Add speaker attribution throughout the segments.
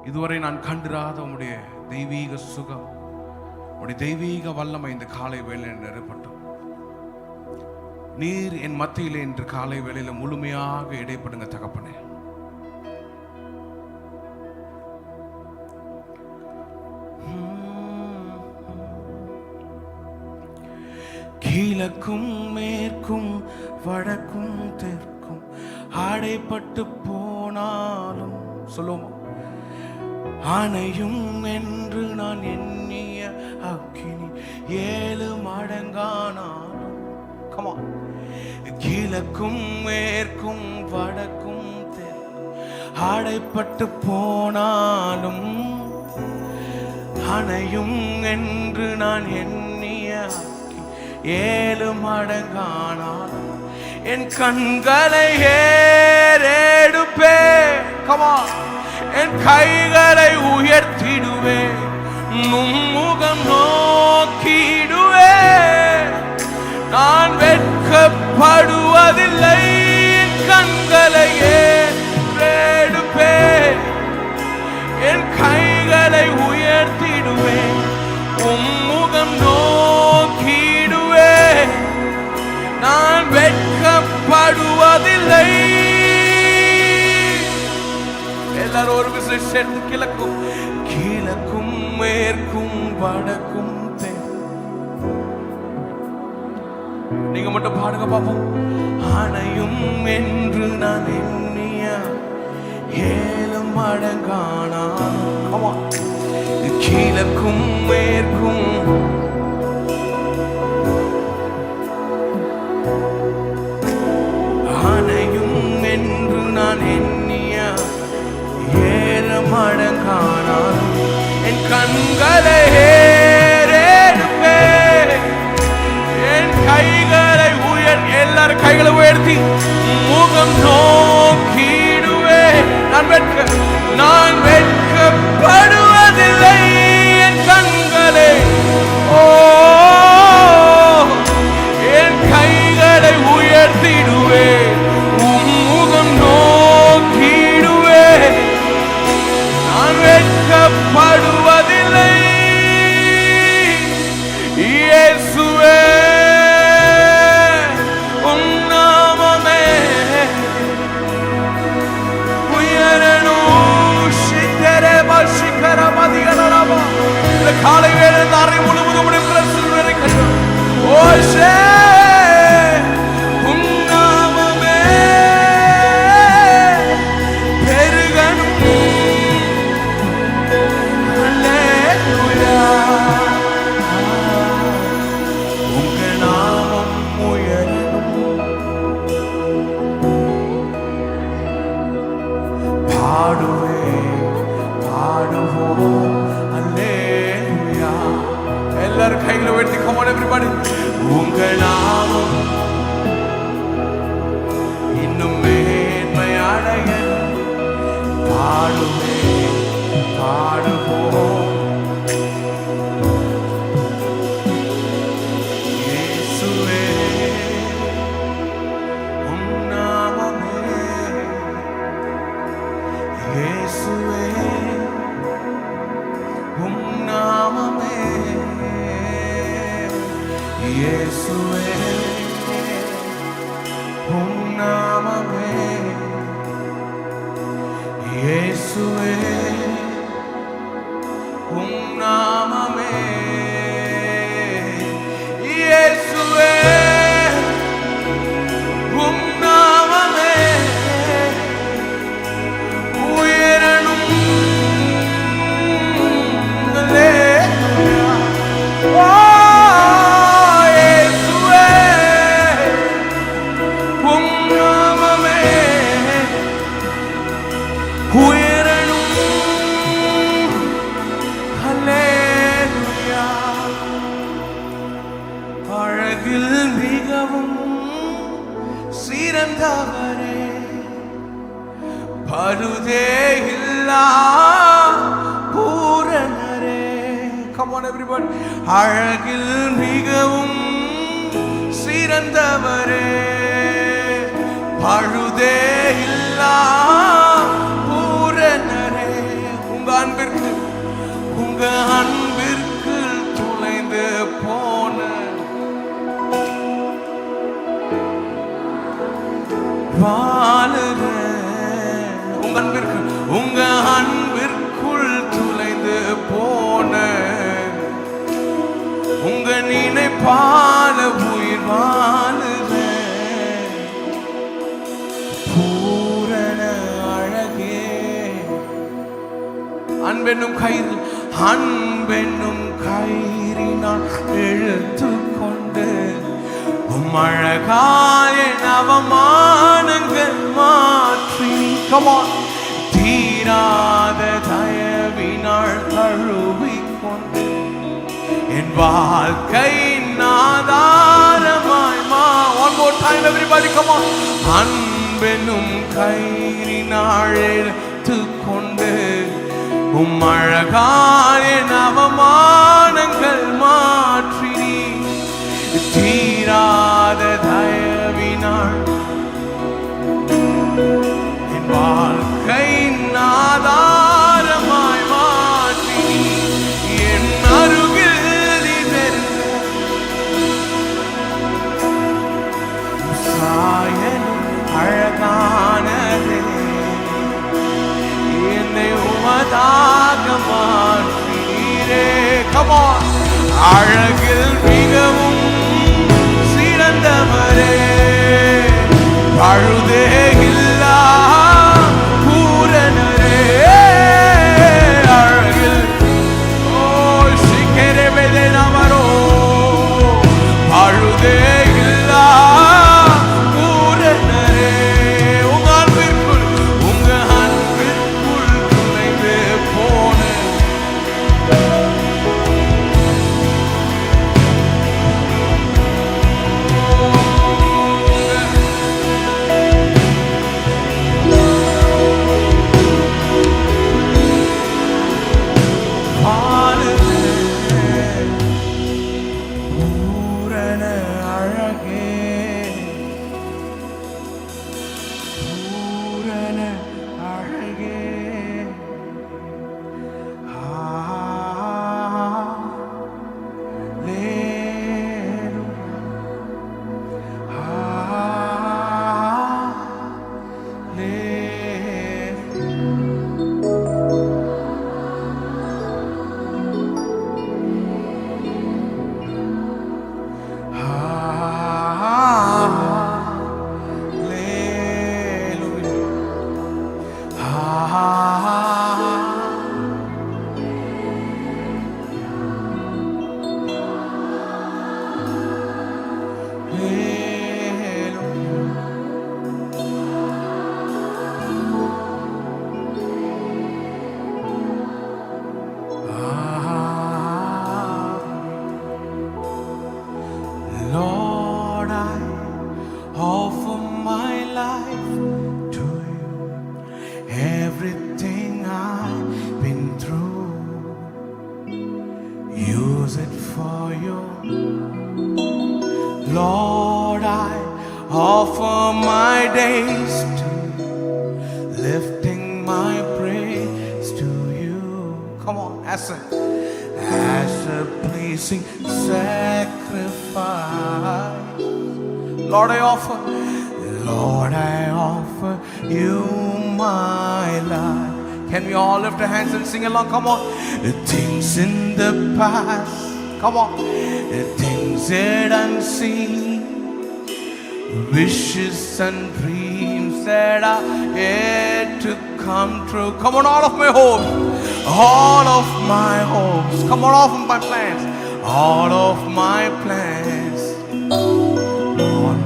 Speaker 1: இதுவரை நான் கண்டிராத உம்முடைய தெய்வீக சுகம், உம்முடைய தெய்வீக வல்லமை இந்த காலை வேளையில் நிரப்பட்டும். நீர் என் மத்தியிலே இன்று காலை வேளையில முழுமையாக இடைப்படுங்க தகப்பனே. கிழக்கும் மேற்கும் வடக்கும் தெற்கும் அடைப்பட்டு போனாலும் சொல்லுவோமா, அணையும் என்று நான் எண்ணிய அக்கினி 7 மடங்கானாலும். கமா, கிழக்கும் மேற்கும் வடக்கும் தெற்கும் அடைப்பட்டு போனாலும், அணையும் என்று நான் எண்ணிய 7 மடங்கானாலும் என் கண்களை ஏறெடுப்பே. கமா, என் கைகளை உயர்த்திடுவே, முகம் நோக்கிடுவே. நான் வெட்கப்படுவதில்லை, என் கண்களை ஏறெடுப்பே, என் கைகளை உயர்த்திடுவே, முகம் நோக்கிடுவே. நான் வெட்கப்படுவதில்லை. எல்லாரும் ஒரு விஷயம் சேர்ந்து, கிழக்கும் கிழக்கும் மேற்கும் வடக்கும் நீங்க மட்டும் பாடுங்க பாப்போம். அணையும் என்று நான் எண்ணிய 7 மடங்கானாலும், கிழக்கும் மேற்கும் அணையும் என்று நான் எண்ணிய 7 மடங்கானாலும் என் கண்களை ஏறெடுப்பே, என் கைகளை எல்லாரும் கைகளை உயர்த்தி முகம் நோக்கிடுவே. நான் வெட்கப்படுவதில்லை, என் கண்களை என் கைகளை உயர்த்திடுவே, முகம் நோக்கிடுவே. நான் வெட்கப்படுவதில்லை. இயேசுவே, உம் நாமமே உயரணும். சித்தரபா சிக்கரமதிகனரபா. இந்த காலை வேளை தாரை முழுவதும் உடைய பிரசன்னத்தை கண்டு ஓஷே உம் நாமமே பெருகணும். அல்லேலூயா. உங்க நாமம் உயரணும். பாடுவே பாடுவோம் அல்லேலூயா. எல்லாரும் கைகளை உயர்த்தி, come on everybody. உங்க நாமம் இன்னும் மேன்மை அடைய பாடுவே பாடுவோம். இயேசுவே, உம் நாமமே இயேசுவே, உம் நாமமே இயேசுவே, உம் நாமமே இயேசுவே, உம் நாமமே இயேசுவே, உம் நாமமே உயரணும். அல்லேலூயா. இயேசுவே, உம் நாமமே உயரணும். அல்லேலூயா. அழகில் மிகவும் சிறந்தவரே, பருதே இல்லா பூரணரே. Come on everybody. அழகில் மிகவும் சிறந்தவரே, பழுதே இல்லா பூரணரே. உங்க உங்க அன்பிற்கு துளைந்து போன உங்க அன்பிற்குள் துளைந்து போன உங்க நினைப்பால உயிர் வாழுற பூரண அழகே. அன்பென்னும் கயிறினால் இழுத்துக்கொண்டு அழகாய நவமானங்கள் மாற்றி தீராத தயவினாள் தழுவிக்கொண்டு என் வாழ்க்கையின் ஆதாரமாய் one more time everybody come on. அன்பெனும் கயிறினாள் இழுத்துக்கொண்டு அழகாய நவமானங்கள் மாற்றி தீராத தயவினாள் என் வாழ்க்கையின் ஆதாரமாய் மாற்றி என் அருகில் சாயலும் அழகானதே என்னை உமதாக மாற்றீரே. Come on. அழகில் மிகவும் சிறந்தவரே பழுதே இல்லா பூரணரே அழகில் சிக்கரவே நமரோ பழுதே இல்லா பூரணரே. உங்க அன்பிற்குள் துளைந்து போன Lord, I offer my life to you. Everything I've been through, use it for you. Lord, I offer my days to you, lifting my praise to you. Come on, as a pleasing sacrifice. Lord, I offer you my life. Can we all lift our hands and sing along? Come on. Things in the past, come on. Things yet unseen, wishes and dreams that are yet to come true. Come on, all of my hopes, come on, all of my plans, all of my plans, Lord,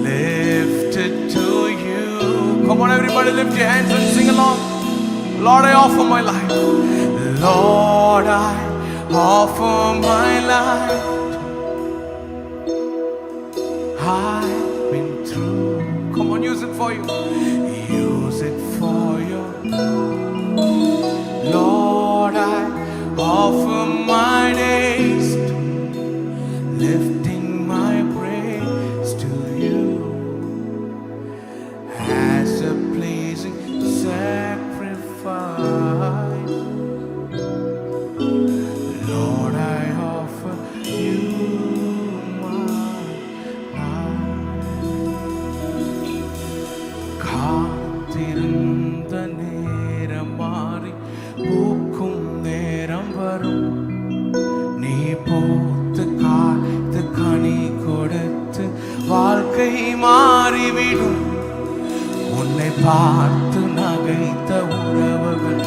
Speaker 1: lifted to you. Come on, everybody, lift your hands and sing along. Lord, I offer my life. Lord, I offer my life. I've been through. Come on, use it for you. Use it for you. Lord, I offer my days to lifting my praise to you as a pleasing sacrifice. பார்த்து நகைத்த உறவுகள்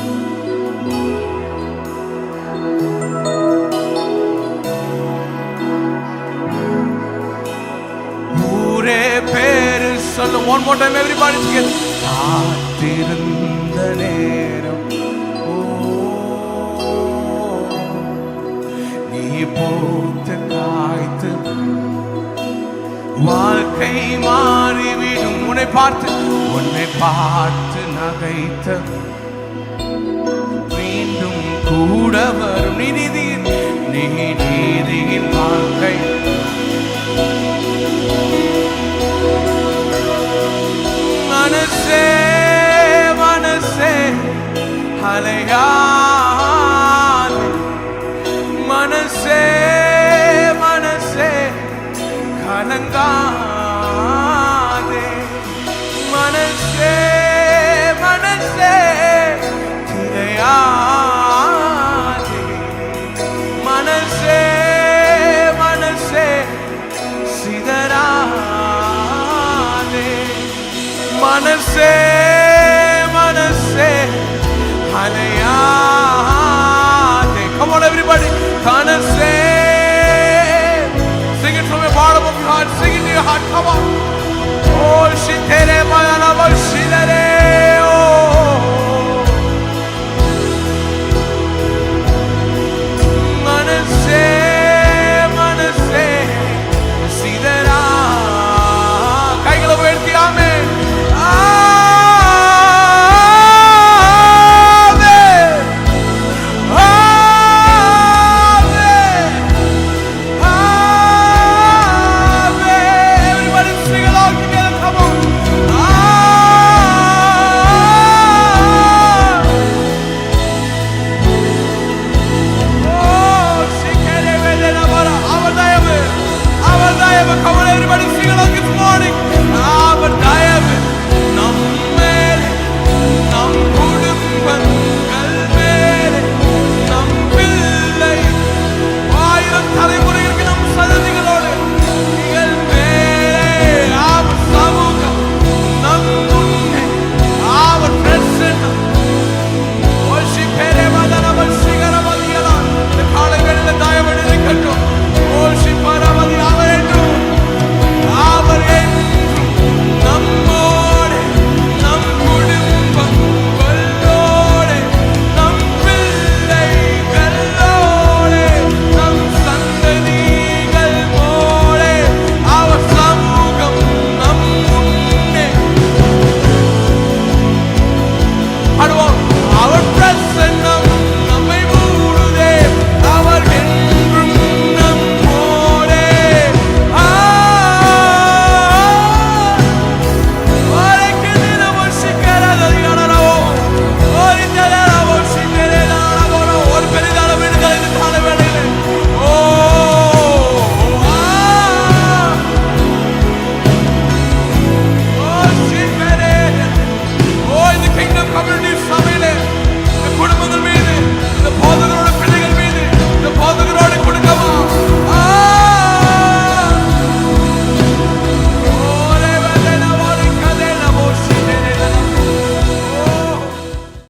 Speaker 1: ஊரே பேரு சொல்ல. One more time everybody together. காத்திருந்த நேரம் நீ போத்து காய்த்து வாழ்க்கை மாறிவிடும். உன்னை பார்த்து நகைத்த மீண்டும் கூட வரும். நீ நீதியின் வாழ்க்கை மனசே அலையா